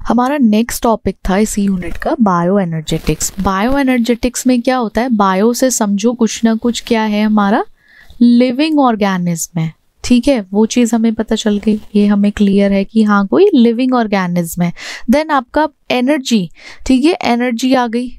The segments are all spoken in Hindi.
हमारा नेक्स्ट टॉपिक था इसी यूनिट का बायो एनर्जेटिक्स। बायो एनर्जेटिक्स में क्या होता है, बायो से समझो कुछ ना कुछ क्या है, हमारा लिविंग ऑर्गेनिज्म है। ठीक है, वो चीज़ हमें पता चल गई, ये हमें क्लियर है कि हाँ कोई लिविंग ऑर्गेनिज्म है। देन आपका एनर्जी, ठीक है, एनर्जी आ गई,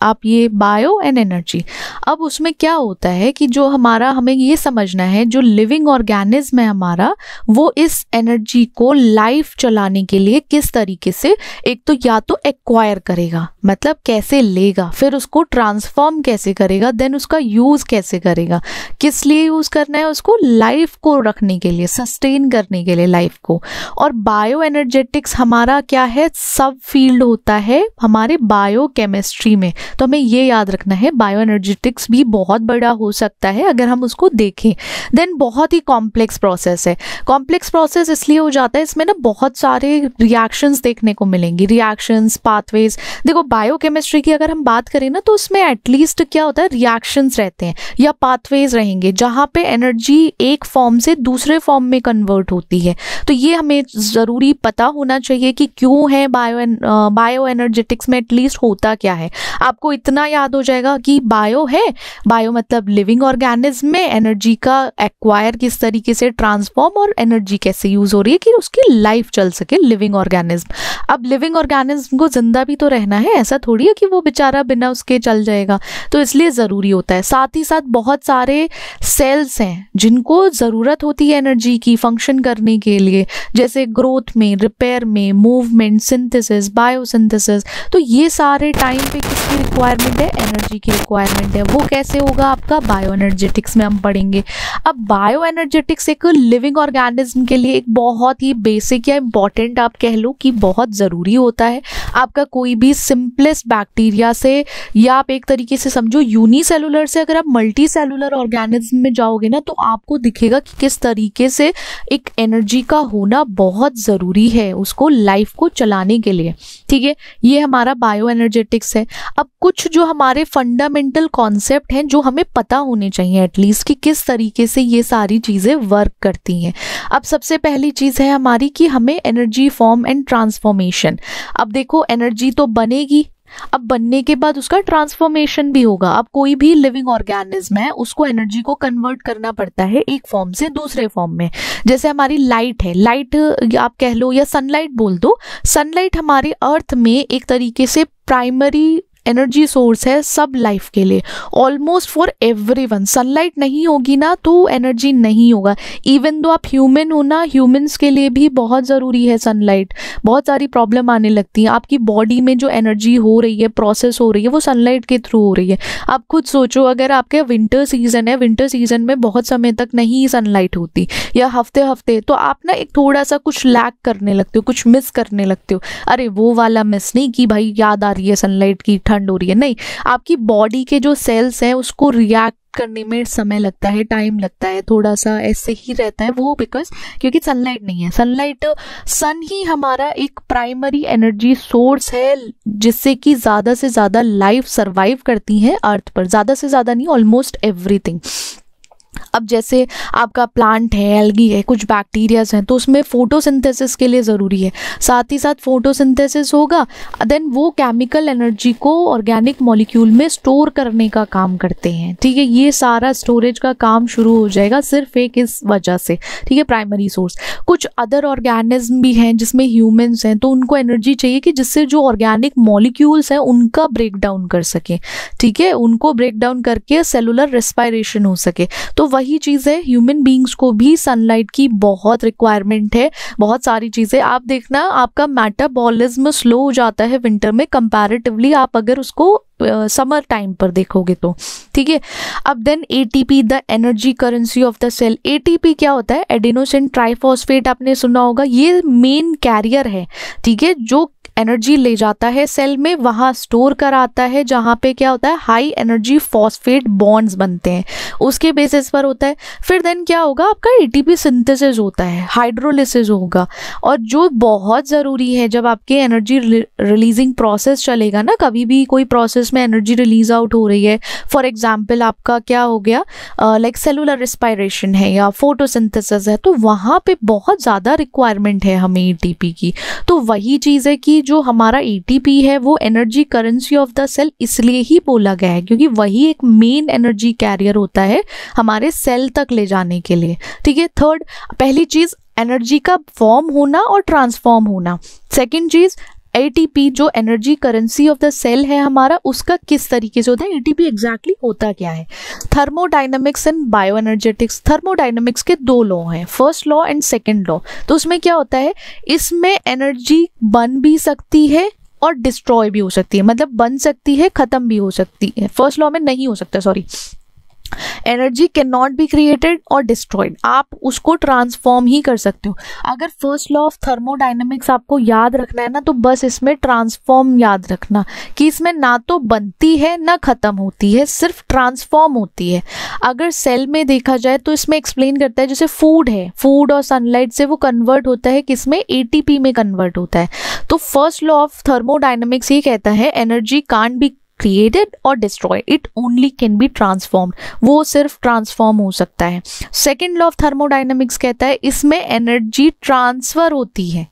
आप ये बायो एंड एनर्जी। अब उसमें क्या होता है कि जो हमारा, हमें ये समझना है जो लिविंग ऑर्गेनिज्म है हमारा, वो इस एनर्जी को लाइफ चलाने के लिए किस तरीके से, एक तो या तो एक्वायर करेगा, मतलब कैसे लेगा, फिर उसको ट्रांसफॉर्म कैसे करेगा, देन उसका यूज कैसे करेगा, किस लिए यूज करना है उसको, लाइफ को रखने के लिए, सस्टेन करने के लिए लाइफ को। और बायो एनर्जेटिक्स हमारा क्या है, सब फील्ड होता है हमारे बायो केमिस्ट्री में। तो हमें ये याद रखना है बायो एनर्जेटिक्स भी बहुत बड़ा हो सकता है अगर हम उसको देखें। देन बहुत ही कॉम्प्लेक्स प्रोसेस है। कॉम्प्लेक्स प्रोसेस इसलिए हो जाता है, इसमें ना बहुत सारे रिएक्शंस देखने को मिलेंगी, रिएक्शंस, पाथवेज। देखो बायोकेमिस्ट्री की अगर हम बात करें ना, तो उसमें एटलीस्ट क्या होता है, रिएक्शंस रहते हैं या पाथवेज रहेंगे जहाँ पे एनर्जी एक फॉर्म से दूसरे फॉर्म में कन्वर्ट होती है। तो ये हमें ज़रूरी पता होना चाहिए कि क्यों है बायो एनर्जेटिक्स में एटलीस्ट होता क्या है। आपको इतना याद हो जाएगा कि बायो है, बायो मतलब लिविंग ऑर्गेनिज्म में एनर्जी का एक्वायर किस तरीके से, ट्रांसफॉर्म, और एनर्जी कैसे यूज हो रही है कि उसकी लाइफ चल सके, लिविंग ऑर्गेनिज्म। अब लिविंग ऑर्गेनिज्म को जिंदा भी तो रहना है, ऐसा थोड़ी है कि वो बेचारा बिना उसके चल जाएगा, तो इसलिए ज़रूरी होता है। साथ ही साथ बहुत सारे सेल्स हैं जिनको ज़रूरत होती है एनर्जी की फंक्शन करने के लिए, जैसे ग्रोथ में, रिपेयर में, मूवमेंट, सिंथेसिस, बायोसिंथेसिस। तो ये सारे टाइम पे किसकी रिक्वायरमेंट है, एनर्जी की रिक्वायरमेंट है। वो कैसे होगा आपका, बायो एनर्जेटिक्स में हम पढ़ेंगे। अब बायो एनर्जेटिक्स एक लिविंग ऑर्गेनिज्म के लिए एक बहुत ही बेसिक या इम्पॉर्टेंट, आप कह लो कि बहुत ज़रूरी होता है। आपका कोई भी सिंपलेस्ट बैक्टीरिया से, या आप एक तरीके से समझो यूनिसेलुलर से अगर आप मल्टी सेलुलर ऑर्गेनिज्म में जाओगे ना, तो आपको दिखेगा कि किस तरीके से एक एनर्जी का होना बहुत ज़रूरी है उसको लाइफ को चलाने के लिए। ठीक है, ये हमारा बायो एनर्जेटिक्स है। अब कुछ जो हमारे फंडामेंटल कॉन्सेप्ट हैं जो हमें पता होने चाहिए एटलीस्ट, कि किस तरीके से ये सारी चीज़ें वर्क करती हैं। अब सबसे पहली चीज़ है हमारी कि हमें एनर्जी फॉर्म एंड ट्रांसफॉर्मेशन। अब देखो एनर्जी तो बनेगी, अब बनने के बाद उसका ट्रांसफॉर्मेशन भी होगा। अब कोई भी लिविंग ऑर्गेनिज्म है, उसको एनर्जी को कन्वर्ट करना पड़ता है एक फॉर्म से दूसरे फॉर्म में। जैसे हमारी लाइट है, लाइट आप कह लो या सनलाइट बोल दो, सनलाइट हमारे अर्थ में एक तरीके से प्राइमरी एनर्जी सोर्स है सब लाइफ के लिए, ऑलमोस्ट फॉर एवरीवन। सनलाइट नहीं होगी ना तो एनर्जी नहीं होगा। इवन दो आप ह्यूमन हो ना, ह्यूमंस के लिए भी बहुत ज़रूरी है सनलाइट। बहुत सारी प्रॉब्लम आने लगती हैं, आपकी बॉडी में जो एनर्जी हो रही है, प्रोसेस हो रही है, वो सनलाइट के थ्रू हो रही है। आप खुद सोचो, अगर आपके विंटर सीजन है, विंटर सीजन में बहुत समय तक नहीं सनलाइट होती या हफ्ते हफ्ते, तो आप ना एक थोड़ा सा कुछ लैक करने लगते हो, कुछ मिस करने लगते हो। अरे वो वाला मिस नहीं कि भाई याद आ रही है सनलाइट की, ठंड हो रही है, नहीं, आपकी बॉडी के जो सेल्स हैं उसको रिएक्ट करने में समय लगता है, टाइम लगता है, थोड़ा सा ऐसे ही रहता है वो, बिकॉज क्योंकि सनलाइट नहीं है। सन ही हमारा एक प्राइमरी एनर्जी सोर्स है जिससे कि ज़्यादा से ज़्यादा लाइफ सर्वाइव करती है अर्थ पर, ज़्यादा से ज़्यादा नहीं, ऑलमोस्ट एवरीथिंग। अब जैसे आपका प्लांट है, एल्गी है, कुछ बैक्टीरियाज हैं, तो उसमें फोटोसिंथेसिस के लिए ज़रूरी है। साथ ही साथ फोटोसिंथेसिस होगा, देन वो केमिकल एनर्जी को ऑर्गेनिक मॉलिक्यूल में स्टोर करने का काम करते हैं। ठीक है, ये सारा स्टोरेज का काम शुरू हो जाएगा सिर्फ एक इस वजह से। ठीक है, प्राइमरी सोर्स। कुछ अदर ऑर्गेनिज्म भी हैं जिसमें ह्यूमंस हैं, तो उनको एनर्जी चाहिए कि जिससे जो ऑर्गेनिक मॉलिक्यूल्स हैं उनका ब्रेक डाउन कर सके। ठीक है, उनको ब्रेक डाउन करके सेलुलर रेस्पिरेशन हो सके। तो वही चीज़ है, ह्यूमन बींग्स को भी सनलाइट की बहुत रिक्वायरमेंट है। बहुत सारी चीज़ें आप देखना, आपका मेटाबॉलिज्म स्लो हो जाता है विंटर में कंपैरेटिवली, आप अगर उसको समर टाइम पर देखोगे तो। ठीक है, अब then ATP, the energy currency of the cell. ATP क्या होता है, एडेनोसिन ट्राइफॉस्फेट, आपने सुना होगा, ये मेन कैरियर है। ठीक है, जो एनर्जी ले जाता है सेल में, वहाँ स्टोर कराता है, जहाँ पे क्या होता है, हाई एनर्जी फॉस्फेट बॉन्ड्स बनते हैं, उसके बेसिस पर होता है। फिर देन क्या होगा, आपका एटीपी सिंथेसिस होता है, हाइड्रोलिसिस होगा। और जो बहुत ज़रूरी है, जब आपके एनर्जी रिलीजिंग प्रोसेस चलेगा ना, कभी भी कोई प्रोसेस में एनर्जी रिलीज आउट हो रही है, फॉर एग्जाम्पल आपका क्या हो गया, लाइक सेलुलर रेस्पिरेशन है या फोटोसिंथेसिस है, तो वहाँ पे बहुत ज़्यादा रिक्वायरमेंट है हमें एटीपी की। तो वही चीज़ है कि जो हमारा एटीपी है वो energy currency of the cell इसलिए ही बोला गया है क्योंकि वही एक मेन एनर्जी कैरियर होता है हमारे सेल तक ले जाने के लिए। ठीक है, थर्ड, पहली चीज एनर्जी का फॉर्म होना और ट्रांसफॉर्म होना। सेकेंड चीज एटीपी जो energy currency of the cell है हमारा, उसका किस तरीके से होता है, एटीपी एग्जैक्टली होता क्या है। Thermodynamics and bio energetics, thermodynamics के दो लॉ हैं, first law and second law. तो उसमें क्या होता है, इसमें एनर्जी बन भी सकती है और डिस्ट्रॉय भी हो सकती है, मतलब बन सकती है, खत्म भी हो सकती है। फर्स्ट लॉ में नहीं हो सकता, sorry, energy can not be created और डिस्ट्रॉयड, आप उसको ट्रांसफॉर्म ही कर सकते हो। अगर फर्स्ट लॉ ऑफ थर्मोडायनेमिक्स आपको याद रखना है ना, तो बस इसमें ट्रांसफॉर्म याद रखना कि इसमें ना तो बनती है ना खत्म होती है, सिर्फ ट्रांसफॉर्म होती है। अगर सेल में देखा जाए तो इसमें एक्सप्लेन करता है, जैसे फूड है, फूड और सनलाइट से वो कन्वर्ट होता है किसमें, एटीपी में कन्वर्ट होता है। तो फर्स्ट लॉ ऑफ थर्मोडायनेमिक्स ये कहता है energy can't be created or destroyed, it only can be transformed, वो सिर्फ ट्रांसफॉर्म हो सकता है। सेकेंड लॉ ऑफ थर्मोडायनेमिक्स कहता है इसमें एनर्जी ट्रांसफर होती है।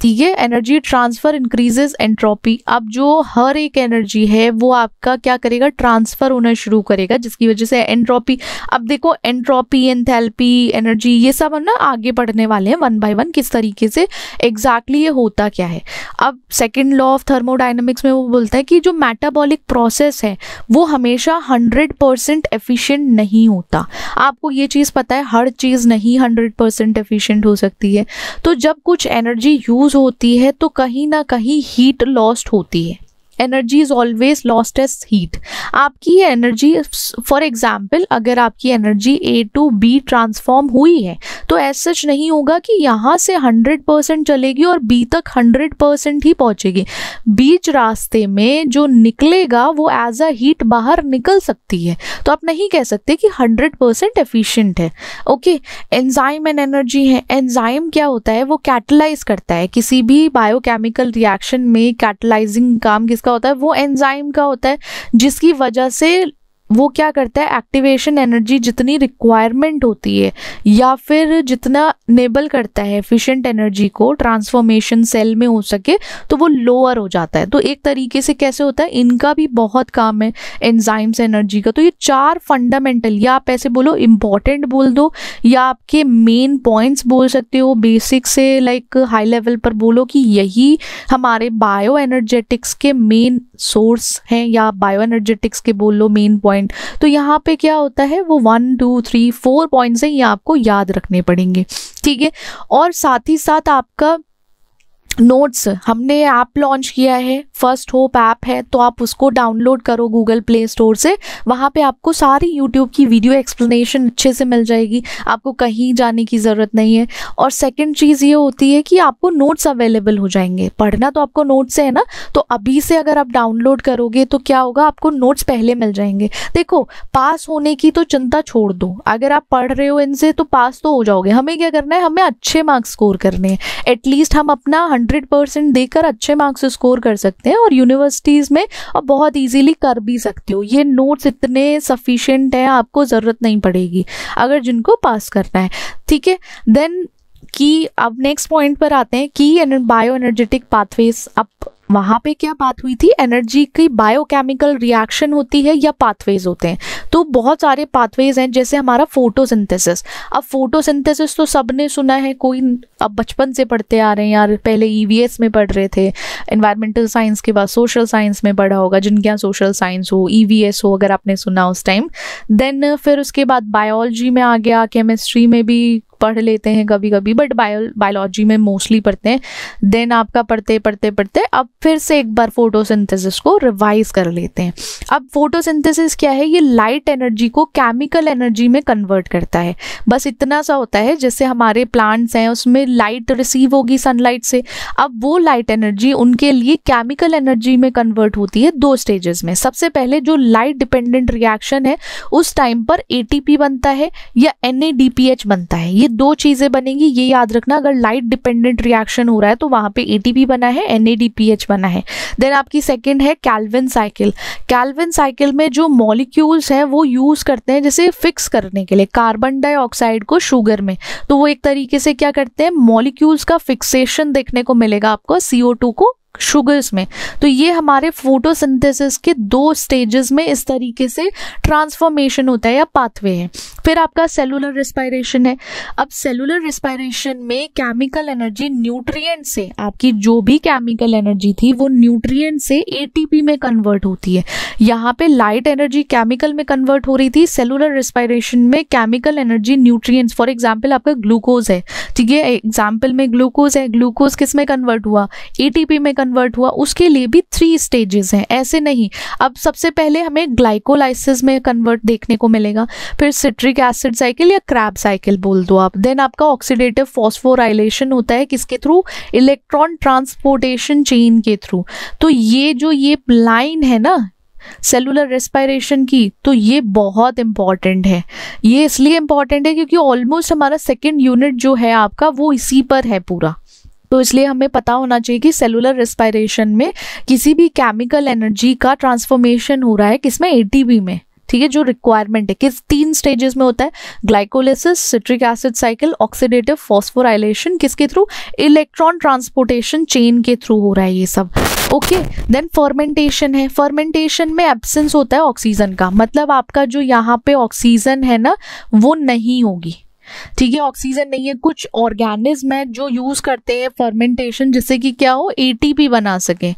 ठीक है, एनर्जी ट्रांसफर इंक्रीजेस एंट्रोपी। अब जो हर एक एनर्जी है वो आपका क्या करेगा, ट्रांसफर होना शुरू करेगा, जिसकी वजह से एंट्रोपी, अब देखो एंट्रोपी, एंथैल्पी, एनर्जी, ये सब हम ना आगे पढ़ने वाले हैं वन बाय वन किस तरीके से एग्जैक्टली ये होता क्या है। अब सेकेंड लॉ ऑफ थर्मोडायनेमिक्स में वो बोलता है कि जो मेटाबॉलिक प्रोसेस है वो हमेशा 100% एफिशिएंट नहीं होता। आपको ये चीज़ पता है, हर चीज़ नहीं 100% एफिशिएंट हो सकती है। तो जब कुछ एनर्जी यूज होती है तो कहीं ना कहीं हीट लॉस्ट होती है। Energy is always lost as heat. आपकी एनर्जी, फॉर एग्जाम्पल अगर आपकी energy A to B transform हुई है तो ऐसा सच नहीं होगा कि यहाँ से 100% चलेगी और बी तक 100% ही पहुँचेगी। बीच रास्ते में जो निकलेगा वो एज अ हीट बाहर निकल सकती है, तो आप नहीं कह सकते कि 100% एफिशिएंट है। ओके, एंजाइम एंड एनर्जी है। एंजाइम क्या होता है, वो कैटलाइज करता है किसी भी बायोकेमिकल रिएक्शन में। कैटलाइजिंग काम किसका होता है, वो एंजाइम का होता है, जिसकी वजह से वो क्या करता है, एक्टिवेशन एनर्जी जितनी रिक्वायरमेंट होती है या फिर जितना नेबल करता है एफिशिएंट एनर्जी को ट्रांसफॉर्मेशन सेल में हो सके, तो वो लोअर हो जाता है। तो एक तरीके से कैसे होता है, इनका भी बहुत काम है एंजाइम्स एनर्जी का। तो ये चार फंडामेंटल, या आप ऐसे बोलो इम्पॉर्टेंट बोल दो, या आपके मेन पॉइंट्स बोल सकते हो, बेसिक से लाइक हाई लेवल पर बोलो कि यही हमारे बायो एनर्जेटिक्स के मेन सोर्स हैं, या बायो एनर्जेटिक्स के बोलो मेन पॉइंट। तो यहाँ पे क्या होता है, वो 1 2 3 4 पॉइंट्स हैं, ये आपको याद रखने पड़ेंगे। ठीक है, और साथ ही साथ आपका नोट्स, हमने ऐप लॉन्च किया है, फर्स्ट होप ऐप है, तो आप उसको डाउनलोड करो गूगल प्ले स्टोर से। वहाँ पे आपको सारी यूट्यूब की वीडियो एक्सप्लेनेशन अच्छे से मिल जाएगी, आपको कहीं जाने की ज़रूरत नहीं है। और सेकंड चीज़ ये होती है कि आपको नोट्स अवेलेबल हो जाएंगे। पढ़ना तो आपको नोट्स से है ना, तो अभी से अगर आप डाउनलोड करोगे तो क्या होगा, आपको नोट्स पहले मिल जाएंगे। देखो, पास होने की तो चिंता छोड़ दो, अगर आप पढ़ रहे हो इनसे तो पास तो हो जाओगे। हमें क्या करना है, हमें अच्छे मार्क्स स्कोर करने हैं। एटलीस्ट हम अपना 100% देकर अच्छे मार्क्स स्कोर कर सकते हैं और यूनिवर्सिटीज़ में और बहुत इजीली कर भी सकते हो। ये नोट्स इतने सफिशिएंट हैं, आपको ज़रूरत नहीं पड़ेगी अगर जिनको पास करना है। ठीक है, देन की अब नेक्स्ट पॉइंट पर आते हैं, की बायो एनर्जेटिक पाथवेज। अब वहाँ पे क्या बात हुई थी, एनर्जी की बायोकेमिकल रिएक्शन होती है या पाथवेज होते हैं। तो बहुत सारे पाथवेज हैं, जैसे हमारा फोटोसिंथेसिस। अब फोटोसिंथेसिस तो सबने सुना है, कोई अब बचपन से पढ़ते आ रहे हैं यार, पहले ईवीएस में पढ़ रहे थे, एनवायरमेंटल साइंस के बाद सोशल साइंस में पढ़ा होगा, जिनके यहाँ सोशल साइंस हो, ईवीएस हो अगर आपने सुना उस टाइम। देन फिर उसके बाद बायोलॉजी में आ गया, केमिस्ट्री में भी पढ़ लेते हैं कभी कभी, बट बायोलॉजी में मोस्टली पढ़ते हैं। देन आपका पढ़ते पढ़ते पढ़ते अब फिर से एक बार फोटोसिंथेसिस को रिवाइज कर लेते हैं। अब फोटोसिंथेसिस क्या है, ये लाइट एनर्जी को केमिकल एनर्जी में कन्वर्ट करता है। बस इतना सा होता है, जैसे हमारे प्लांट्स हैं उसमें लाइट रिसीव होगी सनलाइट से, अब वो लाइट एनर्जी उनके लिए केमिकल एनर्जी में कन्वर्ट होती है दो स्टेजेस में। सबसे पहले जो लाइट डिपेंडेंट रिएक्शन है उस टाइम पर एटीपी बनता है या NADPH बनता है। ये दो चीजें बनेंगी, ये याद रखना। अगर लाइट डिपेंडेंट रिएक्शन हो रहा है तो वहां पे एटीपी बना है, NADPH बना है। देन आपकी सेकंड है कैल्विन साइकिल। कैल्विन साइकिल में जो मॉलिक्यूल्स हैं वो यूज करते हैं जैसे फिक्स करने के लिए कार्बन डाइऑक्साइड को शुगर में, तो वो एक तरीके से क्या करते हैं, मॉलिक्यूल्स का फिक्सेशन देखने को मिलेगा आपको CO2 को शुगर्स में। तो ये हमारे फोटोसिंथेसिस के 2 स्टेजेस में इस तरीके से ट्रांसफॉर्मेशन होता है या पाथवे है। फिर आपका सेलुलर रेस्पिरेशन है। अब सेलुलर रेस्पिरेशन में केमिकल एनर्जी न्यूट्रिएंट से, आपकी जो भी केमिकल एनर्जी थी वो न्यूट्रिएंट से एटीपी में कन्वर्ट होती है। यहाँ पे लाइट एनर्जी केमिकल में कन्वर्ट हो रही थी, सेलुलर रेस्पिरेशन में chemical energy nutrients, for example आपका ग्लूकोज है, ठीक है, एग्जांपल में ग्लूकोज है, ग्लूकोज किस में कन्वर्ट हुआ, एटीपी में कन्वर्ट हुआ। उसके लिए भी 3 स्टेजेस हैं, ऐसे नहीं। अब सबसे पहले हमें ग्लाइकोलाइसिस में कन्वर्ट देखने को मिलेगा, फिर सिट्रिक एसिड साइकिल या क्रैब साइकिल बोल दो आप, देन आपका ऑक्सीडेटिव फॉस्फोराइलेशन होता है किसके थ्रू, इलेक्ट्रॉन ट्रांसपोर्टेशन चेन के थ्रू। तो ये जो ये लाइन है ना सेलुलर रेस्पिरेशन की, तो ये बहुत इंपॉर्टेंट है। ये इसलिए इंपॉर्टेंट है क्योंकि ऑलमोस्ट हमारा सेकंड यूनिट जो है आपका वो इसी पर है पूरा। तो इसलिए हमें पता होना चाहिए कि सेलुलर रेस्पिरेशन में किसी भी केमिकल एनर्जी का ट्रांसफॉर्मेशन हो रहा है किसमें, एटीपी में, ठीक है, जो रिक्वायरमेंट है। किस 3 स्टेजेस में होता है, glycolysis, citric acid cycle, oxidative phosphorylation, किसके थ्रू, इलेक्ट्रॉन ट्रांसपोर्टेशन चेन के थ्रू हो रहा है ये सब। ओके, देन फर्मेंटेशन है। फर्मेंटेशन में एब्सेंस होता है ऑक्सीजन का, मतलब आपका जो यहाँ पे ऑक्सीजन है ना वो नहीं होगी, ठीक है, ऑक्सीजन नहीं है। कुछ ऑर्गेनिज्म है जो यूज करते हैं फर्मेंटेशन जिससे कि क्या हो, एटीपी बना सके,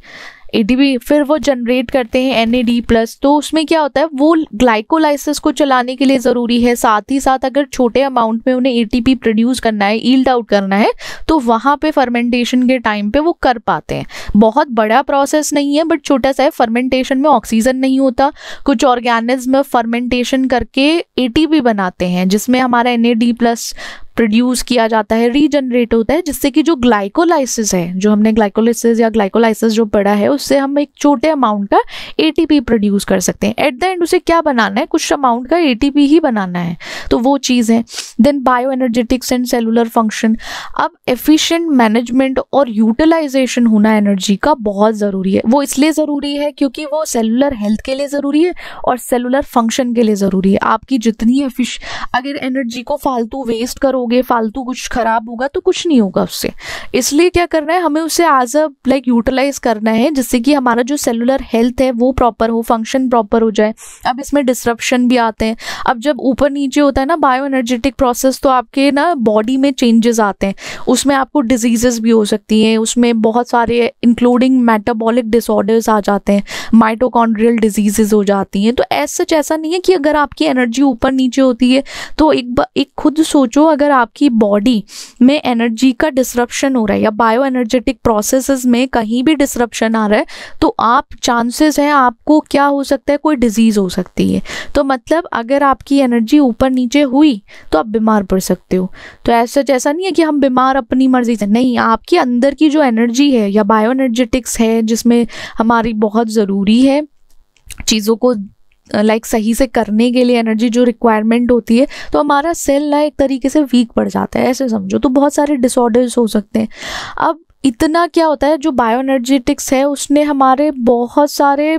एटीपी फिर वो जनरेट करते हैं NAD+। तो उसमें क्या होता है, वो ग्लाइकोलाइसिस को चलाने के लिए ज़रूरी है। साथ ही साथ अगर छोटे अमाउंट में उन्हें एटीपी प्रोड्यूस करना है, यील्ड आउट करना है, तो वहाँ पे फर्मेंटेशन के टाइम पे वो कर पाते हैं। बहुत बड़ा प्रोसेस नहीं है बट छोटा सा है। फर्मेंटेशन में ऑक्सीजन नहीं होता, कुछ ऑर्गेनिज्म फर्मेंटेशन करके एटीपी बनाते हैं जिसमें हमारा NAD+ प्रोड्यूस किया जाता है, रीजनरेट होता है, जिससे कि जो ग्लाइकोलाइसिस है, जो हमने ग्लाइकोलिसिस या ग्लाइकोलाइसिस जो पढ़ा है, उससे हम एक छोटे अमाउंट का एटीपी प्रोड्यूस कर सकते हैं। एट द एंड उसे क्या बनाना है, कुछ अमाउंट का एटीपी ही बनाना है, तो वो चीज़ है। Then bioenergetics and cellular function. अब एफिशिएंट मैनेजमेंट और यूटिलाइजेशन होना एनर्जी का बहुत ज़रूरी है। वो इसलिए ज़रूरी है क्योंकि वो सेलुलर हेल्थ के लिए ज़रूरी है और सेलुलर फंक्शन के लिए ज़रूरी है। आपकी जितनी अगर एनर्जी को फालतू वेस्ट करो, फालतू कुछ खराब होगा तो कुछ नहीं होगा उससे। इसलिए क्या करना है, हमें उसे एज अ यूटिलाइज करना है जिससे कि हमारा जो सेलुलर हेल्थ है वो प्रॉपर हो, फंक्शन प्रॉपर हो जाए। अब इसमें डिस्ट्रप्शन भी आते हैं। अब जब ऊपर नीचे होता है ना बायो एनर्जेटिक प्रोसेस, तो आपके ना बॉडी में चेंजेस आते हैं, उसमें आपको डिजीजेस भी हो सकती हैं, उसमें बहुत सारे इंक्लूडिंग मेटाबॉलिक डिसऑर्डर्स आ जाते हैं, माइटोकॉन्ड्रियल डिजीजेस हो जाती हैं। तो ऐसा नहीं है कि अगर आपकी एनर्जी ऊपर नीचे होती है तो एक खुद सोचो, अगर आपकी बॉडी में एनर्जी का डिसरप्शन हो रहा है या बायो एनर्जेटिक प्रोसेसेस में कहीं भी डिसरप्शन आ रहा है तो आप चांसेस हैं आपको क्या हो सकता है, कोई डिजीज हो सकती है। तो मतलब अगर आपकी एनर्जी ऊपर नीचे हुई तो आप बीमार पड़ सकते हो। तो ऐसा नहीं है कि हम बीमार अपनी मर्जी से, नहीं, आपकी अंदर की जो एनर्जी है या बायो एनर्जेटिक्स है जिसमें हमारी बहुत ज़रूरी है चीज़ों को सही से करने के लिए एनर्जी जो रिक्वायरमेंट होती है, तो हमारा सेल ना एक तरीके से वीक पड़ जाता है, ऐसे समझो। तो बहुत सारे डिसऑर्डर्स हो सकते हैं। अब इतना क्या होता है, जो बायो एनर्जेटिक्स है उसने हमारे बहुत सारे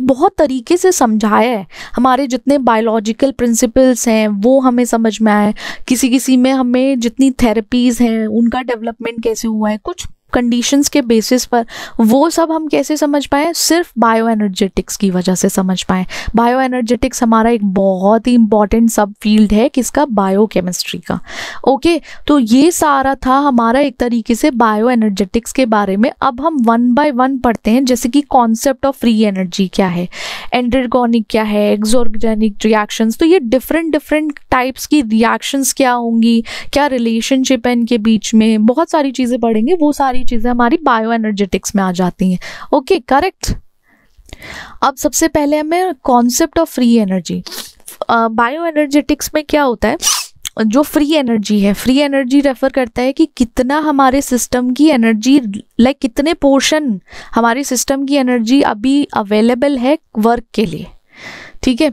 बहुत तरीके से समझाया है। हमारे जितने बायोलॉजिकल प्रिंसिपल्स हैं वो हमें समझ में आए, किसी में हमें जितनी थेरेपीज़ हैं उनका डेवलपमेंट कैसे हुआ है, कुछ कंडीशंस के बेसिस पर, वो सब हम कैसे समझ पाए, सिर्फ बायो एनर्जेटिक्स की वजह से समझ पाए। बायो एनर्जेटिक्स हमारा एक बहुत ही इंपॉर्टेंट सब फील्ड है किसका, बायोकेमिस्ट्री का। ओके, तो ये सारा था हमारा एक तरीके से बायो एनर्जेटिक्स के बारे में। अब हम 1 बाय 1 पढ़ते हैं, जैसे कि कॉन्सेप्ट ऑफ फ्री एनर्जी क्या है, एंडरगोनिक क्या है, एक्सोर्गेनिक रिएक्शंस। तो ये डिफरेंट टाइप्स की रिएक्शंस क्या होंगी, क्या रिलेशनशिप है इनके बीच में, बहुत सारी चीज़ें पढ़ेंगे। वो सारी चीजें हमारी बायो एनर्जेटिक्स में आ जाती हैं। Okay, correct. अब सबसे पहले हमें concept of free energy. Bio energetics में क्या होता है, जो फ्री एनर्जी है, फ्री एनर्जी रेफर करता है कि कितना हमारे सिस्टम की एनर्जी, कितने पोर्शन हमारे सिस्टम की एनर्जी अभी अवेलेबल है वर्क के लिए, ठीक है।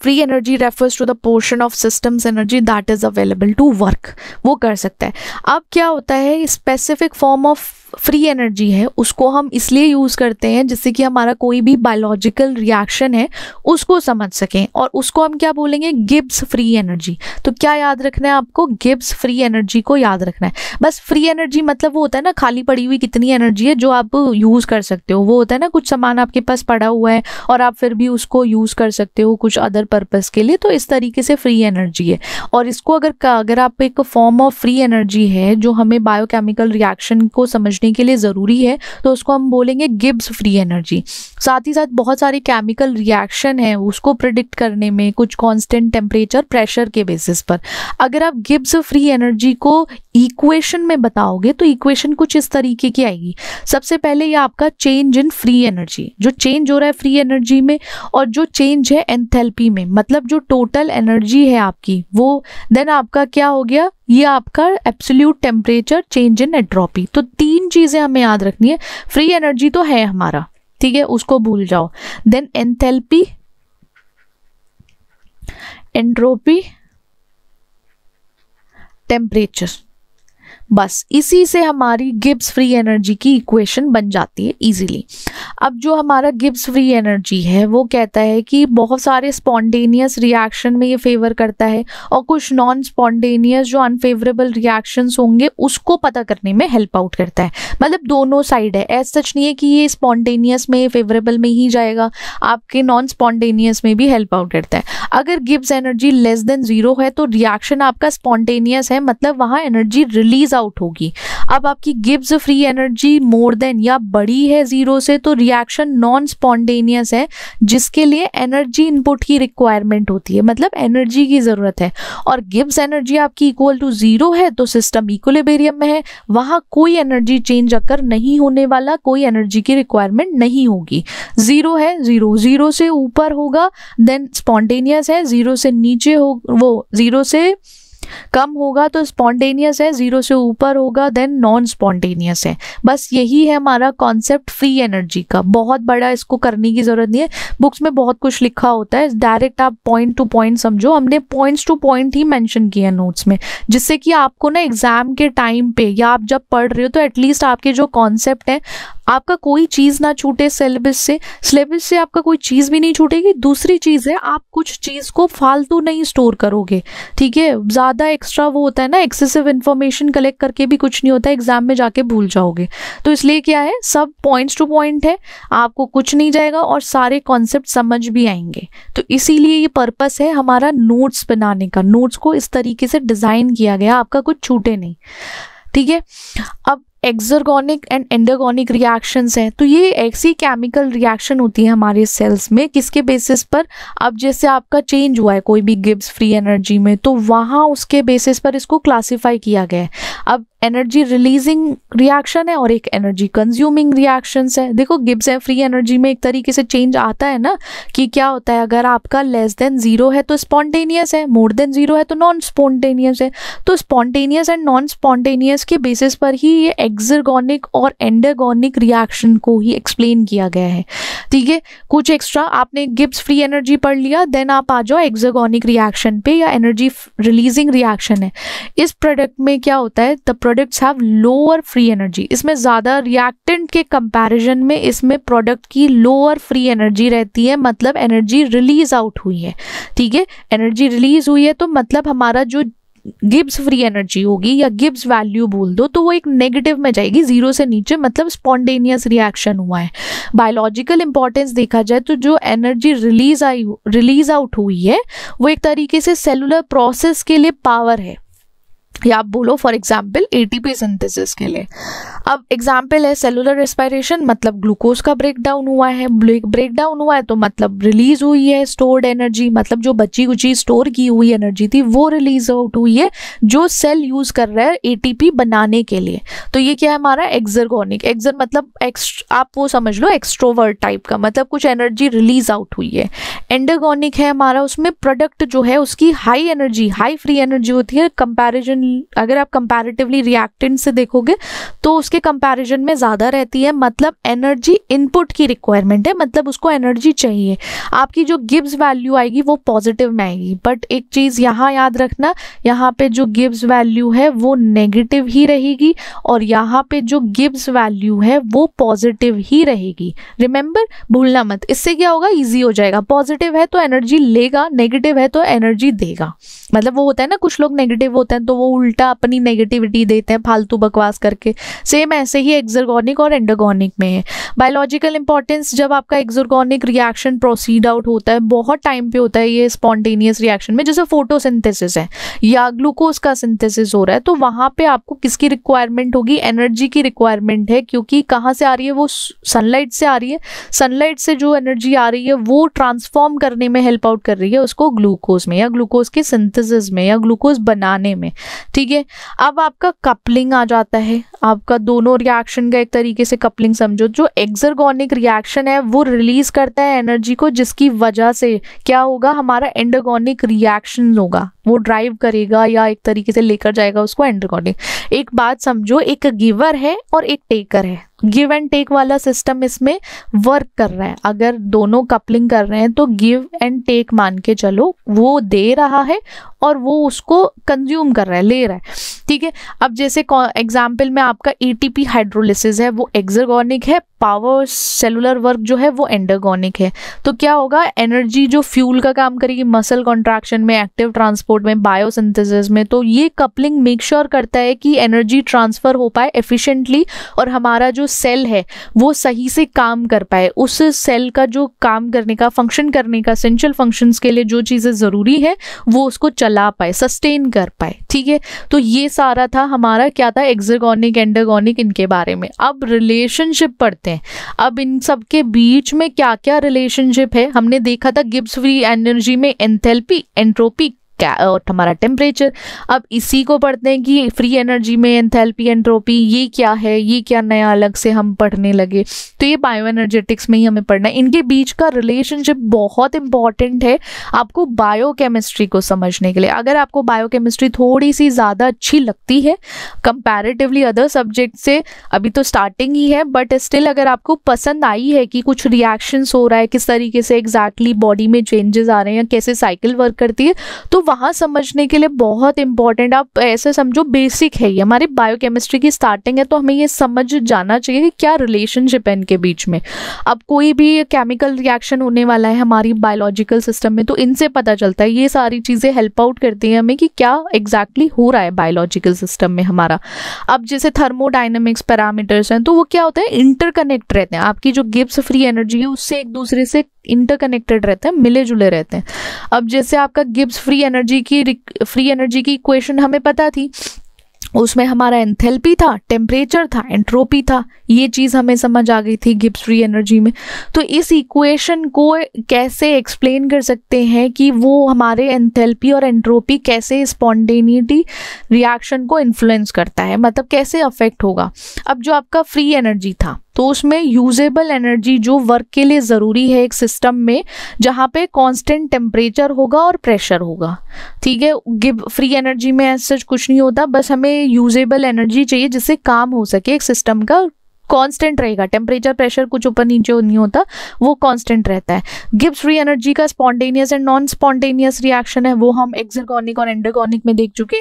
Free energy refers to the portion of system's energy that is available to work, वो कर सकता है। अब क्या होता है, specific form of free energy है उसको हम इसलिए यूज़ करते हैं जिससे कि हमारा कोई भी बायोलॉजिकल रिएक्शन है उसको समझ सकें, और उसको हम क्या बोलेंगे, गिब्स फ्री एनर्जी। तो क्या याद रखना है आपको, गिब्स फ्री एनर्जी को याद रखना है। बस फ्री एनर्जी मतलब वो होता है ना खाली पड़ी हुई कितनी एनर्जी है जो आप यूज़ कर सकते हो, वो होता है ना कुछ सामान आपके पास पड़ा हुआ है और आप फिर भी उसको यूज़ कर सकते हो कुछ अदर पर्पस के लिए, तो इस तरीके से फ्री एनर्जी है। और इसको अगर आप एक फॉर्म ऑफ फ्री एनर्जी है जो हमें बायोकेमिकल रिएक्शन को समझने के लिए ज़रूरी है तो उसको हम बोलेंगे गिब्स फ्री एनर्जी। साथ ही साथ बहुत सारे केमिकल रिएक्शन है उसको प्रिडिक्ट करने में कुछ कांस्टेंट टेम्परेचर प्रेशर के बेसिस पर अगर आप गिब्स फ्री एनर्जी को इक्वेशन में बताओगे तो इक्वेशन कुछ इस तरीके की आएगी। सबसे पहले ये आपका चेंज इन फ्री एनर्जी, जो चेंज हो रहा है फ्री एनर्जी में और जो चेंज है एंथैल्पी में, मतलब जो टोटल एनर्जी है आपकी वो, देन आपका क्या हो गया, ये आपका absolute temperature, change in entropy. तो तीन चीजें हमें याद रखनी है। फ्री एनर्जी तो है हमारा, ठीक है, उसको भूल जाओ। देन एंथैल्पी, एंट्रोपी, टेम्परेचर, बस इसी से हमारी गिब्स फ्री एनर्जी की इक्वेशन बन जाती है इजीली। अब जो हमारा गिब्स फ्री एनर्जी है वो कहता है कि बहुत सारे स्पॉन्टेनियस रिएक्शन में ये फेवर करता है और कुछ नॉन स्पॉन्टेनियस जो अनफेवरेबल रिएक्शंस होंगे उसको पता करने में हेल्प आउट करता है। मतलब दोनों साइड है, ऐसा सच नहीं है कि ये स्पॉन्टेनियस में फेवरेबल में ही जाएगा, आपके नॉन स्पॉन्टेनियस में भी हेल्प आउट करता है। अगर गिब्स एनर्जी लेस देन 0 है तो रिएक्शन आपका स्पॉन्टेनियस है, मतलब वहाँ एनर्जी रिलीज आउट होगी। अब आपकी Gibbs free energy more than या बड़ी है 0 से तो रिएक्शन नॉन स्पॉन्टेनियस है जिसके लिए एनर्जी इनपुट की रिक्वायरमेंट होती है, मतलब एनर्जी की जरूरत है। और गिब्स एनर्जी आपकी इक्वल टू 0 है तो सिस्टम इक्विलिब्रियम में है, वहां कोई एनर्जी चेंज अकर नहीं होने वाला, कोई एनर्जी की रिक्वायरमेंट नहीं होगी। 0 है, 0 से ऊपर होगा देन स्पॉन्टेनियस है, 0 से नीचे हो, वो 0 से कम होगा तो स्पॉन्टेनियस है, 0 से ऊपर होगा देन नॉन स्पॉन्टेनियस है। बस यही है हमारा कॉन्सेप्ट फ्री एनर्जी का। बहुत बड़ा इसको करने की जरूरत नहीं है, बुक्स में बहुत कुछ लिखा होता है, डायरेक्ट आप पॉइंट टू पॉइंट समझो। हमने पॉइंट्स टू पॉइंट ही मेंशन किया नोट्स में, जिससे कि आपको ना एग्जाम के टाइम पे या आप जब पढ़ रहे हो तो एटलीस्ट आपके जो कॉन्सेप्ट है आपका कोई चीज ना छूटे सिलेबस से आपका कोई चीज भी नहीं छूटेगी। दूसरी चीज है आप कुछ चीज को फालतू नहीं स्टोर करोगे, ठीक है। ज्यादा एक्स्ट्रा वो होता है ना, एक्सेसिव इन्फॉर्मेशन कलेक्ट करके भी कुछ नहीं होता, एग्जाम में जाके भूल जाओगे। तो इसलिए क्या है, सब पॉइंट्स टू पॉइंट है, आपको कुछ नहीं जाएगा और सारे कॉन्सेप्ट समझ भी आएंगे। तो इसीलिए ये पर्पस है हमारा नोट्स बनाने का। नोट्स को इस तरीके से डिजाइन किया गया आपका कुछ छूटे नहीं, ठीक है। अब एक्सर्गोनिक एंड एंडोगोनिक रिएक्शंस हैं, तो ये ऐसी केमिकल रिएक्शन होती है हमारे सेल्स में किसके बेसिस पर, अब जैसे आपका चेंज हुआ है कोई भी गिब्स फ्री एनर्जी में तो वहाँ उसके बेसिस पर इसको क्लासिफाई किया गया है। अब एनर्जी रिलीजिंग रिएक्शन है और एक एनर्जी कंज्यूमिंग रिएक्शंस है। देखो गिब्स फ्री एनर्जी में एक तरीके से चेंज आता है ना कि क्या होता है, अगर आपका लेस देन 0 है तो स्पॉन्टेनियस है, मोर देन 0 है तो नॉन स्पॉन्टेनियस है। तो स्पॉन्टेनियस एंड नॉन स्पॉन्टेनियस के बेसिस पर ही ये एक्सर्गोनिक और एंडोगोनिक रिएक्शन को ही एक्सप्लेन किया गया है, ठीक है। कुछ एक्स्ट्रा आपने गिब्स फ्री एनर्जी पढ़ लिया, देन आप आ जाओ एक्सर्गोनिक रिएक्शन पे या एनर्जी रिलीजिंग रिएक्शन है। इस प्रोडक्ट में क्या होता है, the products have lower free energy, इसमें ज़्यादा रिएक्टेंट के कंपैरिजन में इसमें प्रोडक्ट की लोअर फ्री एनर्जी रहती है, मतलब एनर्जी रिलीज आउट हुई है, ठीक है। एनर्जी रिलीज हुई है तो मतलब हमारा जो गिब्स फ्री एनर्जी होगी या गिब्स वैल्यू बोल दो तो वो एक नेगेटिव में जाएगी, 0 से नीचे, मतलब स्पॉन्टेनियस रिएक्शन हुआ है। बायोलॉजिकल इंपॉर्टेंस देखा जाए तो जो एनर्जी रिलीज आउट हुई है वो एक तरीके से सेलुलर प्रोसेस के लिए पावर है, या आप बोलो फॉर एग्जाम्पल एटीपी सिंथेसिस के लिए। अब एग्जाम्पल है सेलुलर रेस्पिरेशन, मतलब ग्लूकोज का ब्रेकडाउन हुआ है, ब्रेकडाउन हुआ है तो मतलब रिलीज हुई है स्टोर्ड एनर्जी, मतलब जो बची कुची स्टोर की हुई एनर्जी थी वो रिलीज आउट हुई है जो सेल यूज कर रहा है एटीपी बनाने के लिए। तो ये क्या है हमारा एक्सर्गोनिक, मतलब आप वो समझ लो एक्सट्रोवर्ट टाइप का, मतलब कुछ एनर्जी रिलीज आउट हुई है। एंडोगोनिक है हमारा, उसमें प्रोडक्ट जो है उसकी high energy, high free energy होती है कंपैरिजन अगर आप कंपैरेटिवली रिएक्टेंट से देखोगे तो उसके कंपैरिजन में ज़्यादा रहती है, मतलब एनर्जी इनपुट की रिक्वायरमेंट है, मतलब उसको एनर्जी चाहिए। आपकी जो गिब्स वैल्यू आएगी वो पॉजिटिव में आएगी, बट एक चीज़ यहाँ याद रखना, यहाँ पे जो गिब्स वैल्यू है वो नेगेटिव ही रहेगी और यहाँ पे जो गिब्स वैल्यू है वो पॉजिटिव ही रहेगी। रिमेंबर, भूलना मत। इससे क्या होगा, ईजी हो जाएगा। पॉजिटिव है तो एनर्जी लेगा, नेगेटिव है तो एनर्जी देगा। मतलब वो होता है ना, कुछ लोग नेगेटिव होते हैं तो वो उल्टा अपनी नेगेटिविटी देते हैं फालतू बकवास करके। सेम ऐसे ही एक्सर्गोनिक और एंडोगोनिक में है। बायोलॉजिकल इंपॉर्टेंस, जब आपका एक्सर्गोनिक रिएक्शन प्रोसीड आउट होता है, बहुत टाइम पे होता है ये स्पॉन्टेनियस रिएक्शन में, जैसे फोटोसिंथेसिस है या ग्लूकोज का सिंथेसिस हो रहा है, तो वहां पे आपको किसकी रिक्वायरमेंट होगी, एनर्जी की रिक्वायरमेंट है, क्योंकि कहाँ से आ रही है, वो सनलाइट से आ रही है। सनलाइट से जो एनर्जी आ रही है वो ट्रांसफॉर्म करने में हेल्प आउट कर रही है उसको ग्लूकोज में, या ग्लूकोज के सिंथेसिस में, या ग्लूकोज बनाने में। ठीक है, अब आपका कपलिंग आ जाता है। आपका दोनों रिएक्शन का एक तरीके से कपलिंग समझो। जो एक्सर्गोनिक रिएक्शन है वो रिलीज करता है एनर्जी को, जिसकी वजह से क्या होगा, हमारा एंडोगोनिक रिएक्शन होगा, वो ड्राइव करेगा या एक तरीके से लेकर जाएगा उसको एंडोगोनिक। एक बात समझो, एक गिवर है और एक टेकर है। गिव एंड टेक वाला सिस्टम इसमें वर्क कर रहा है। अगर दोनों कपलिंग कर रहे हैं तो गिव एंड टेक मान के चलो, वो दे रहा है और वो उसको कंज्यूम कर रहा है, ले रहा है। ठीक है, अब जैसे एग्जाम्पल में आपका एटीपी हाइड्रोलिसिस है, वो एक्सर्गोनिक है, पावर सेलुलर वर्क जो है वो एंडोगोनिक है। तो क्या होगा, एनर्जी जो फ्यूल का काम करेगी मसल कॉन्ट्रैक्शन में, एक्टिव ट्रांसपोर्ट में, बायोसिंथेसिस में, तो ये कपलिंग मेक श्योर करता है कि एनर्जी ट्रांसफर हो पाए एफिशिएंटली और हमारा जो सेल है वो सही से काम कर पाए। उस सेल का जो काम करने का, फंक्शन करने का, एसेंशियल फंक्शंस के लिए जो चीज़ें ज़रूरी है वो उसको चला पाए, सस्टेन कर पाए। ठीक है, तो ये सारा था हमारा, क्या था, एक्सर्गोनिक, एंडोगोनिक, इनके बारे में। अब रिलेशनशिप पढ़ते हैं। अब इन सब के बीच में क्या क्या रिलेशनशिप है, हमने देखा था गिब्स फ्री एनर्जी में एंथैल्पी, एंट्रोपी और हमारा टेम्परेचर। अब इसी को पढ़ते हैं कि फ्री एनर्जी में एंथैल्पी, एंट्रोपी, ये क्या है, ये क्या नया अलग से हम पढ़ने लगे। तो ये बायो एनर्जेटिक्स में ही हमें पढ़ना है। इनके बीच का रिलेशनशिप बहुत इंपॉर्टेंट है आपको बायोकेमिस्ट्री को समझने के लिए। अगर आपको बायोकेमिस्ट्री थोड़ी सी ज़्यादा अच्छी लगती है कंपैरेटिवली अदर सब्जेक्ट से, अभी तो स्टार्टिंग ही है, बट स्टिल अगर आपको पसंद आई है कि कुछ रिएक्शंस हो रहा है, किस तरीके से एग्जैक्टली बॉडी में चेंजेस आ रहे हैं, कैसे साइकिल वर्क करती है, तो वहाँ समझने के लिए बहुत इंपॉर्टेंट, आप ऐसे समझो बेसिक है ये, हमारी बायोकेमिस्ट्री की स्टार्टिंग है, तो हमें ये समझ जाना चाहिए कि क्या रिलेशनशिप है इनके बीच में। अब कोई भी केमिकल रिएक्शन होने वाला है हमारी बायोलॉजिकल सिस्टम में, तो इनसे पता चलता है, ये सारी चीज़ें हेल्प आउट करती हैं हमें कि क्या एग्जैक्टली हो रहा है बायोलॉजिकल सिस्टम में हमारा। अब जैसे थर्मोडायनेमिक्स पैरामीटर्स हैं, तो वो क्या होता है, इंटरकनेक्ट रहते हैं। आपकी जो गिब्स फ्री एनर्जी है उससे एक दूसरे से इंटरकनेक्टेड रहते हैं, मिले जुले रहते हैं। अब जैसे आपका गिब्स फ्री एनर्जी की इक्वेशन हमें पता थी, उसमें हमारा एंथैल्पी था, टेम्परेचर था, एंट्रोपी था, ये चीज़ हमें समझ आ गई थी गिब्स फ्री एनर्जी में। तो इस इक्वेशन को कैसे एक्सप्लेन कर सकते हैं कि वो हमारे एंथैल्पी और एंट्रोपी कैसे स्पॉन्टेनिटी रिएक्शन को इन्फ्लुएंस करता है, मतलब कैसे अफेक्ट होगा। अब जो आपका फ्री एनर्जी था तो उसमें यूजेबल एनर्जी जो वर्क के लिए ज़रूरी है एक सिस्टम में, जहाँ पे कांस्टेंट टेम्परेचर होगा और प्रेशर होगा। ठीक है, गिव फ्री एनर्जी में ऐसा कुछ नहीं होता, बस हमें यूजेबल एनर्जी चाहिए जिससे काम हो सके एक सिस्टम का, कांस्टेंट रहेगा, टेम्परेचर प्रेशर कुछ ऊपर नीचे नहीं होता, वो कांस्टेंट रहता है। गिब्स फ्री एनर्जी का spontaneous and non spontaneous reaction है, वो हम एक्सर्गोनिक और एंडोगोनिक में देख चुके।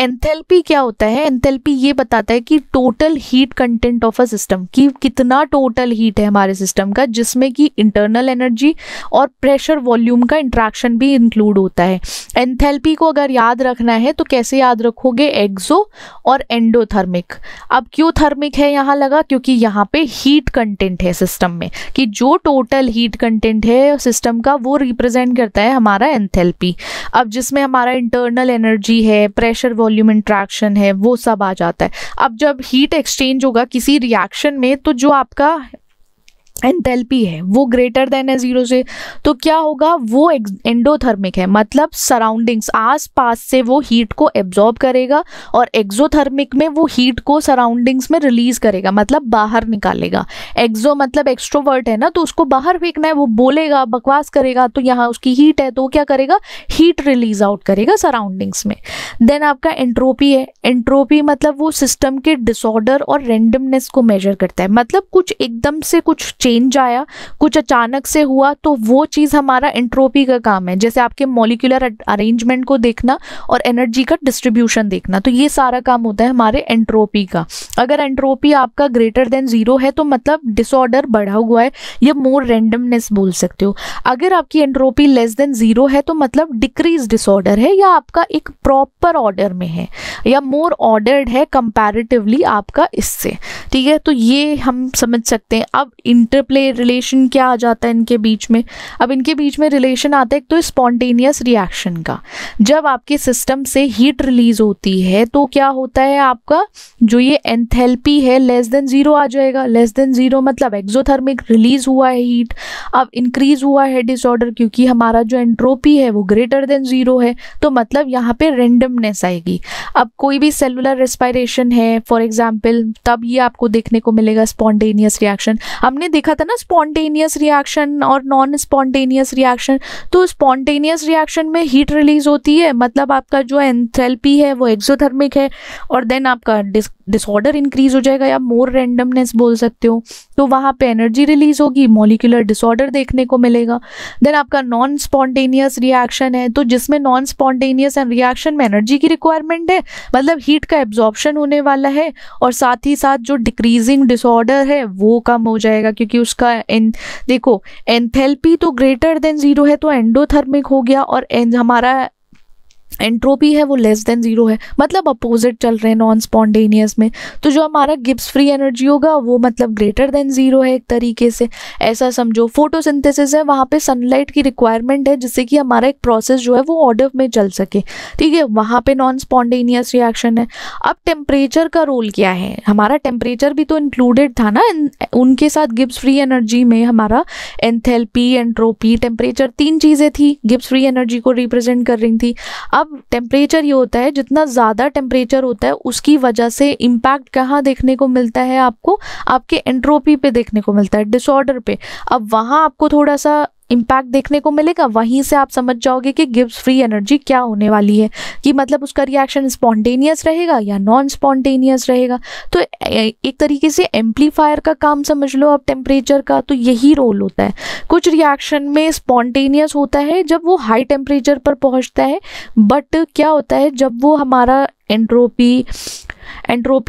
एंथैल्पी क्या होता है, एंथैल्पी ये बताता है कि total heat content of a system, कि कितना टोटल हीट है हमारे सिस्टम का, जिसमें कि इंटरनल एनर्जी और प्रेशर वॉल्यूम का इंट्रैक्शन भी इंक्लूड होता है। एंथैल्पी को अगर याद रखना है तो कैसे याद रखोगे, एक्सो और एंडोथर्मिक। अब क्यों थर्मिक है यहाँ लगा, क्योंकि यहाँ पे हीट कंटेंट है सिस्टम में, कि जो टोटल हीट कंटेंट है सिस्टम का वो रिप्रेजेंट करता है हमारा एंथैल्पी। अब जिसमें हमारा इंटरनल एनर्जी है, प्रेशर वॉल्यूम इंट्रैक्शन है, वो सब आ जाता है। अब जब हीट एक्सचेंज होगा किसी रिएक्शन में, तो जो आपका एंथैल्पी है वो ग्रेटर देन है 0 से, तो क्या होगा, वो एंडोथर्मिक है, मतलब सराउंडिंग्स आस पास से वो हीट को एब्जॉर्ब करेगा, और एक्सोथर्मिक में वो हीट को सराउंडिंग्स में रिलीज करेगा, मतलब बाहर निकालेगा। एक्सो मतलब एक्सट्रोवर्ट है ना, तो उसको बाहर फेंकना है, वो बोलेगा, बकवास करेगा, तो यहाँ उसकी हीट है तो वो क्या करेगा, हीट रिलीज आउट करेगा सराउंडिंग्स में। देन आपका एंट्रोपी है। एंट्रोपी मतलब वो सिस्टम के डिसऑर्डर और रेंडमनेस को मेजर करता है, मतलब कुछ एकदम से कुछ चेंज आया, कुछ अचानक से हुआ, तो वो चीज़ हमारा एंट्रोपी का काम है। जैसे आपके मॉलिक्यूलर अरेंजमेंट को देखना और एनर्जी का डिस्ट्रीब्यूशन देखना, तो ये सारा काम होता है हमारे एंट्रोपी का। अगर एंट्रोपी आपका ग्रेटर देन 0 है तो मतलब डिसऑर्डर बढ़ा हुआ है, या मोर रेंडमनेस बोल सकते हो। अगर आपकी एंट्रोपी लेस देन 0 है तो मतलब डिक्रीज डिसऑर्डर है, या आपका एक प्रॉपर ऑर्डर में है, या मोर ऑर्डर्ड है कंपैरेटिवली आपका इससे। ठीक है, तो ये हम समझ सकते हैं। अब इंटरप्ले रिलेशन क्या आ जाता है इनके बीच में। अब इनके बीच में रिलेशन आता है एक तो स्पॉन्टेनियस रिएक्शन का। जब आपके सिस्टम से हीट रिलीज होती है तो क्या होता है, आपका जो ये एंथैल्पी है लेस देन 0 आ जाएगा। लेस देन 0 मतलब एक्सोथर्मिक, रिलीज हुआ है हीट। अब इंक्रीज हुआ है डिसऑर्डर, क्योंकि हमारा जो एंट्रोपी है वो ग्रेटर देन 0 है, तो मतलब यहाँ पे रेंडमनेस आएगी। अब कोई भी सेलुलर रेस्पिरेशन है फॉर एग्जाम्पल, तब ये आपको देखने को मिलेगा स्पॉन्टेनियस रिएक्शन। हमने देखा था ना स्पॉन्टेनियस रिएक्शन और नॉन स्पॉन्टेनियस रिएक्शन। तो स्पॉन्टेनियस रिएक्शन में हीट रिलीज होती है, मतलब आपका जो एंथैल्पी है वो एक्सोथर्मिक है, और देन आपका डिसऑर्डर इंक्रीज हो जाएगा, या मोर रेंडमनेस बोल सकते हो। तो वहाँ पे एनर्जी रिलीज होगी, मॉलिक्यूलर डिसऑर्डर देखने को मिलेगा। देन आपका नॉन स्पॉन्टेनियस रिएक्शन है, तो जिसमें नॉन स्पॉन्टेनियस रिएक्शन में एनर्जी की रिक्वायरमेंट है, मतलब हीट का एब्जॉर्प्शन होने वाला है, और साथ ही साथ जो डिक्रीजिंग डिसऑर्डर है वो कम हो जाएगा, क्योंकि उसका देखो एंथैल्पी तो ग्रेटर देन 0 है तो एंडोथर्मिक हो गया, और हमारा एंट्रोपी है वो लेस देन 0 है, मतलब अपोजिट चल रहे हैं नॉन स्पॉन्टेनियस में। तो जो हमारा गिब्स फ्री एनर्जी होगा वो मतलब ग्रेटर देन 0 है एक तरीके से, ऐसा समझो। फोटोसिंथेसिस है, वहाँ पे सनलाइट की रिक्वायरमेंट है जिससे कि हमारा एक प्रोसेस जो है वो ऑर्डर में चल सके। ठीक है, वहाँ पे नॉन स्पॉन्टेनियस रिएक्शन है। अब टेम्परेचर का रोल क्या है, हमारा टेम्परेचर भी तो इंक्लूडेड था ना उनके साथ। गिब्स फ्री एनर्जी में हमारा एंथैल्पी, एंट्रोपी, टेम्परेचर, 3 चीज़ें थी, गिब्स फ्री एनर्जी को रिप्रेजेंट कर रही थी। अब टेम्परेचर ये होता है, जितना ज़्यादा टेम्परेचर होता है उसकी वजह से इम्पैक्ट कहाँ देखने को मिलता है आपको, आपके एंट्रोपी पे देखने को मिलता है, डिसऑर्डर पे। अब वहाँ आपको थोड़ा सा इम्पैक्ट देखने को मिलेगा, वहीं से आप समझ जाओगे कि गिब्स फ्री एनर्जी क्या होने वाली है, कि मतलब उसका रिएक्शन स्पॉन्टेनियस रहेगा या नॉन स्पॉन्टेनियस रहेगा। तो एक तरीके से एम्पलीफायर का काम समझ लो आप टेम्परेचर का, तो यही रोल होता है। कुछ रिएक्शन में स्पॉन्टेनियस होता है जब वो हाई टेम्परेचर पर पहुंचता है, बट क्या होता है जब वो हमारा एंट्रोपी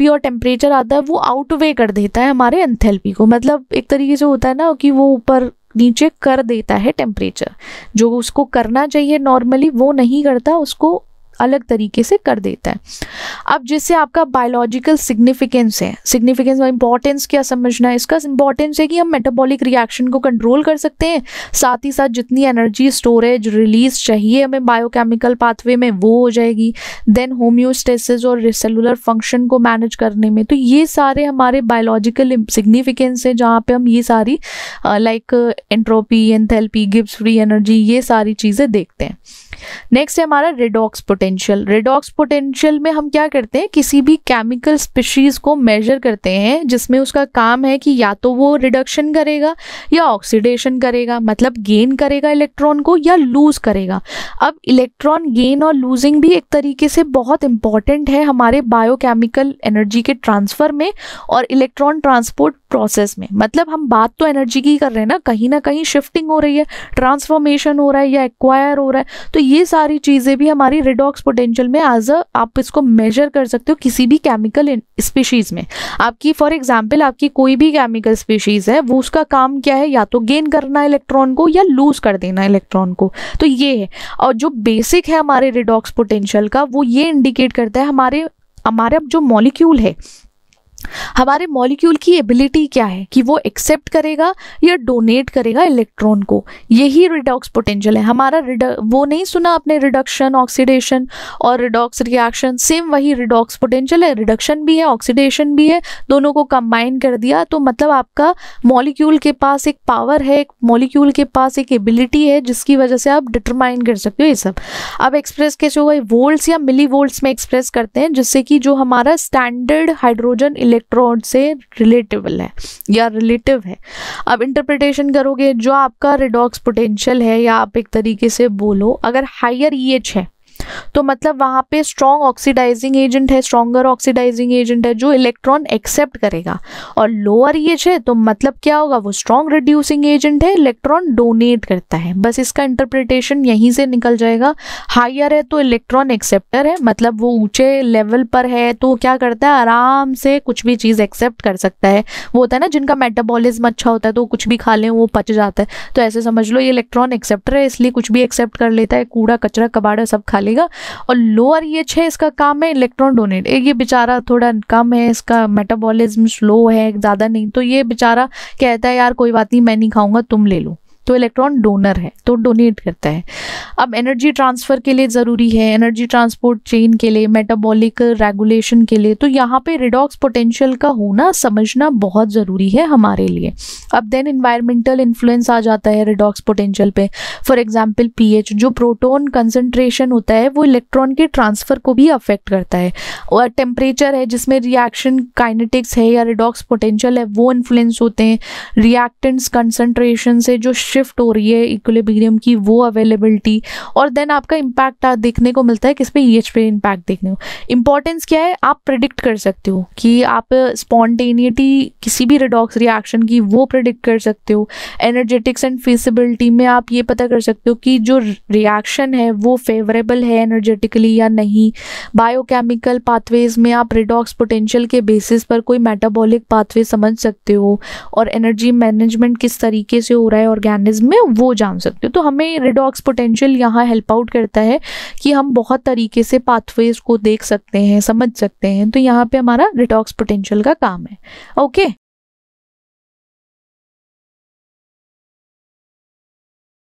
और टेम्परेचर आता है वो आउटवे कर देता है हमारे एंथैल्पी को। मतलब एक तरीके से होता है ना कि वो ऊपर नीचे कर देता है टेम्परेचर, जो उसको करना चाहिए नॉर्मली वो नहीं करता, उसको अलग तरीके से कर देता है। अब जैसे आपका बायोलॉजिकल सिग्निफिकेंस है, सिग्निफिकेंस और इंपॉर्टेंस क्या समझना है, इसका इंपॉर्टेंस है कि हम मेटाबॉलिक रिएक्शन को कंट्रोल कर सकते हैं, साथ ही साथ जितनी एनर्जी स्टोरेज रिलीज चाहिए हमें बायोकेमिकल पाथवे में वो हो जाएगी। देन होम्योस्टेसिस और सेलुलर फंक्शन को मैनेज करने में, तो ये सारे हमारे बायोलॉजिकल सिग्निफिकेंस है जहाँ पे हम ये सारी like entropy, enthalpy, Gibbs free energy, ये सारी चीज़ें देखते हैं। नेक्स्ट है हमारा रेडॉक्स पोटेंशियल। रेडॉक्स पोटेंशियल में हम क्या करते हैं, किसी भी केमिकल स्पीशीज को मेजर करते हैं जिसमें उसका काम है कि या तो वो रिडक्शन करेगा या ऑक्सीडेशन करेगा, मतलब गेन करेगा इलेक्ट्रॉन को या लूज करेगा। अब इलेक्ट्रॉन गेन और लूजिंग भी एक तरीके से बहुत इंपॉर्टेंट है हमारे बायोकेमिकल एनर्जी के ट्रांसफर में और इलेक्ट्रॉन ट्रांसपोर्ट प्रोसेस में। मतलब हम बात तो एनर्जी की कर रहे हैं ना कहीं शिफ्टिंग हो रही है, ट्रांसफॉर्मेशन हो रहा है या एक्वायर हो रहा है, तो ये सारी चीज़ें भी हमारी रेडॉक्स पोटेंशियल में आप इसको मेजर कर सकते हो किसी भी केमिकल स्पीशीज़ में। आपकी फॉर एग्जांपल आपकी कोई भी केमिकल स्पीशीज़ है, वो उसका काम क्या है, या तो गेन करना इलेक्ट्रॉन को या लूज कर देना इलेक्ट्रॉन को, तो ये है। और जो बेसिक है हमारे रेडॉक्स पोटेंशियल का, वो ये इंडिकेट करता है हमारा जो मॉलिक्यूल है हमारे मॉलिक्यूल की एबिलिटी क्या है कि वो एक्सेप्ट करेगा या डोनेट करेगा इलेक्ट्रॉन को, यही रिडॉक्स पोटेंशियल है हमारा। वो नहीं सुना आपने रिडक्शन, ऑक्सीडेशन और रिडॉक्स रिएक्शन, सेम वही रिडॉक्स पोटेंशियल है। रिडक्शन भी है, ऑक्सीडेशन भी है, दोनों को कंबाइन कर दिया तो मतलब आपका मॉलिक्यूल के पास एक पावर है, एक मॉलिक्यूल के पास एक एबिलिटी है जिसकी वजह से आप डिटरमाइन कर सकते हो ये सब। अब एक्सप्रेस कैसे होगा, वोल्ट्स या मिली वोल्ट्स में एक्सप्रेस करते हैं, जिससे कि जो हमारा स्टैंडर्ड हाइड्रोजन इलेक्ट्रॉन से रिलेटेबल है या रिलेटिव है। अब इंटरप्रिटेशन करोगे, जो आपका रिडॉक्स पोटेंशियल है या आप एक तरीके से बोलो अगर हायर EH है तो मतलब वहाँ पे स्ट्रॉन्ग ऑक्सीडाइजिंग एजेंट है, स्ट्रॉन्गर ऑक्सीडाइजिंग एजेंट है जो इलेक्ट्रॉन एक्सेप्ट करेगा। और लोअर EH है तो मतलब क्या होगा, वो स्ट्रॉन्ग रिड्यूसिंग एजेंट है, इलेक्ट्रॉन डोनेट करता है। बस इसका इंटरप्रिटेशन यहीं से निकल जाएगा। हायर है तो इलेक्ट्रॉन एक्सेप्टर है, मतलब वो ऊंचे लेवल पर है तो क्या करता है, आराम से कुछ भी चीज़ एक्सेप्ट कर सकता है। वो होता है ना जिनका मेटाबॉलिज्म अच्छा होता है तो कुछ भी खा लें वो पच जाता है, तो ऐसे समझ लो ये इलेक्ट्रॉन एक्सेप्टर है, इसलिए कुछ भी एक्सेप्ट कर लेता है, कूड़ा कचरा कबाड़ा सब खा लेगा। और लोअर EH है, इसका काम है इलेक्ट्रॉन डोनेट। ये बेचारा थोड़ा कम है, इसका मेटाबॉलिज्म स्लो है, ज़्यादा नहीं, तो ये बेचारा कहता है यार कोई बात नहीं मैं नहीं खाऊंगा तुम ले लो, तो इलेक्ट्रॉन डोनर है तो डोनेट करता है। अब एनर्जी ट्रांसफ़र के लिए ज़रूरी है, एनर्जी ट्रांसपोर्ट चेन के लिए, मेटाबॉलिक रेगुलेशन के लिए, तो यहाँ पे रिडॉक्स पोटेंशियल का होना समझना बहुत ज़रूरी है हमारे लिए। अब देन इन्वायरमेंटल इन्फ्लुएंस आ जाता है रिडॉक्स पोटेंशियल पे। फॉर एग्जांपल pH, जो प्रोटॉन कंसंट्रेशन होता है वो इलेक्ट्रॉन के ट्रांसफ़र को भी अफेक्ट करता है। और टेम्परेचर है जिसमें रिएक्शन काइनेटिक्स है या रिडॉक्स पोटेंशियल है वो इन्फ्लुएंस होते हैं। रिएक्टेंट्स कंसंट्रेशन से जो शिफ्ट हो रही है इक्विलिब्रियम की वो अवेलेबिलिटी। और देन आपका इम्पैक्ट देखने को मिलता है किस पे, EH पे इम्पैक्ट देखने को। इंपॉर्टेंस क्या है, आप प्रिडिक्ट कर सकते हो कि आप स्पॉन्टेनिटी किसी भी रिडॉक्स रिएक्शन की वो प्रिडिक्ट कर सकते हो। एनर्जेटिक्स एंड फिजिबिलिटी में आप ये पता कर सकते हो कि जो रिएक्शन है वो फेवरेबल है एनर्जेटिकली या नहीं। बायोकेमिकल पाथवेज में आप रिडॉक्स पोटेंशियल के बेसिस पर कोई मेटाबॉलिक पाथवे समझ सकते हो और एनर्जी मैनेजमेंट किस तरीके से हो रहा है ऑर्गेनिज्म में वो जान सकते हो। तो हमें रिडॉक्स पोटेंशियल यहाँ हेल्प आउट करता है कि हम बहुत तरीके से पाथवेज को देख सकते हैं, समझ सकते हैं। तो यहाँ पे हमारा रिडॉक्स पोटेंशियल का काम है। ओके।